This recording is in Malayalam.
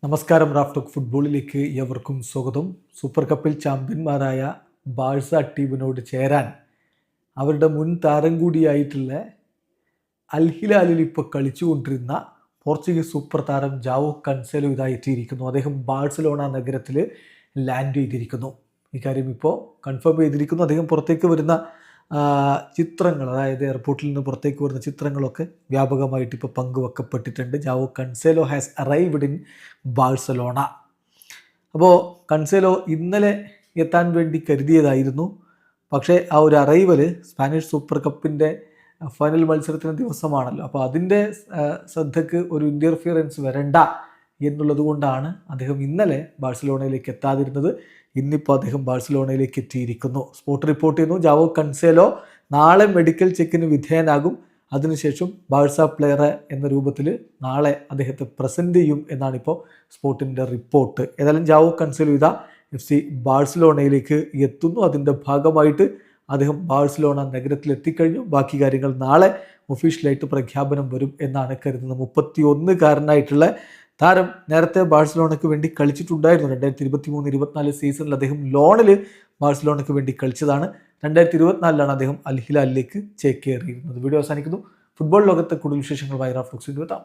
നമസ്കാരം. റാഫ്റ്റോക്ക് ഫുട്ബോളിലേക്ക് ഏവർക്കും സ്വാഗതം. സൂപ്പർ കപ്പിൽ ചാമ്പ്യന്മാരായ ബാഴ്സ ടീമിനോട് ചേരാൻ അവരുടെ മുൻ താരം കൂടിയായിട്ടുള്ള അൽ ഹിലാലിൽ ഇപ്പോൾ കളിച്ചുകൊണ്ടിരുന്ന പോർച്ചുഗീസ് സൂപ്പർ താരം ജാവോ കൻസെലോ എത്തിയിരിക്കുന്നു. അദ്ദേഹം ബാഴ്സലോണ നഗരത്തിൽ ലാൻഡ് ചെയ്തിരിക്കുന്നു. ഇക്കാര്യം ഇപ്പോൾ കൺഫേം ചെയ്തിരിക്കുന്നു. അദ്ദേഹം പുറത്തേക്ക് വരുന്ന ചിത്രങ്ങൾ, അതായത് എയർപോർട്ടിൽ നിന്ന് പുറത്തേക്ക് വരുന്ന ചിത്രങ്ങളൊക്കെ വ്യാപകമായിട്ട് ഇപ്പോൾ പങ്കുവെക്കപ്പെട്ടിട്ടുണ്ട്. Joao Cancelo has arrived in Barcelona. അപ്പോൾ കൻസെലോ ഇന്നലെ എത്താൻ വേണ്ടി കരുതിയതായിരുന്നു. പക്ഷേ ആ ഒരു അറൈവൽ സ്പാനിഷ് സൂപ്പർ കപ്പിൻ്റെ ഫൈനൽ മത്സരത്തിന് ദിവസമാണല്ലോ. അപ്പോൾ അതിൻ്റെ ശ്രദ്ധയ്ക്ക് ഒരു ഇൻ്റർഫിയറൻസ് വരണ്ട എന്നുള്ളത് കൊണ്ടാണ് അദ്ദേഹം ഇന്നലെ ബാഴ്സലോണയിലേക്ക് എത്താതിരുന്നത്. ഇന്നിപ്പോൾ അദ്ദേഹം ബാഴ്സലോണയിലേക്ക് എത്തിയിരിക്കുന്നു. സ്പോർട്ട് റിപ്പോർട്ട് ചെയ്യുന്നു, ജാവോ കൻസെലോ നാളെ മെഡിക്കൽ ചെക്കിന് വിധേയനാകും. അതിനുശേഷം ബാഴ്സ പ്ലെയർ എന്ന രൂപത്തിൽ നാളെ അദ്ദേഹത്തെ പ്രസൻറ്റ് ചെയ്യും എന്നാണിപ്പോൾ സ്പോർട്ടിൻ്റെ റിപ്പോർട്ട്. ഏതായാലും ജാവോ കൻസെലോ FC ബാഴ്സലോണയിലേക്ക് എത്തുന്നു. അതിൻ്റെ ഭാഗമായിട്ട് അദ്ദേഹം ബാഴ്സലോണ നഗരത്തിൽ എത്തിക്കഴിഞ്ഞു. ബാക്കി കാര്യങ്ങൾ നാളെ ഒഫീഷ്യലായിട്ട് പ്രഖ്യാപനം വരും എന്നാണ് കരുതുന്നത്. 31കാരനായിട്ടുള്ള താരം നേരത്തെ ബാഴ്സലോണയ്ക്ക് വേണ്ടി കളിച്ചിട്ടുണ്ടായിരുന്നു. 2023-24 സീസണിൽ അദ്ദേഹം ലോണിൽ ബാഴ്സലോണയ്ക്ക് വേണ്ടി കളിച്ചതാണ്. 2024 അദ്ദേഹം അൽ ഹിലാലിലേക്ക് ചേക്കേറിയിരുന്നത്. വീഡിയോ അവസാനിക്കുന്നു. ഫുട്ബോൾ ലോകത്തെ കൂടുതൽ വിശേഷങ്ങളുമായി റാഫ്റ്റോക്സിൽ എത്താം.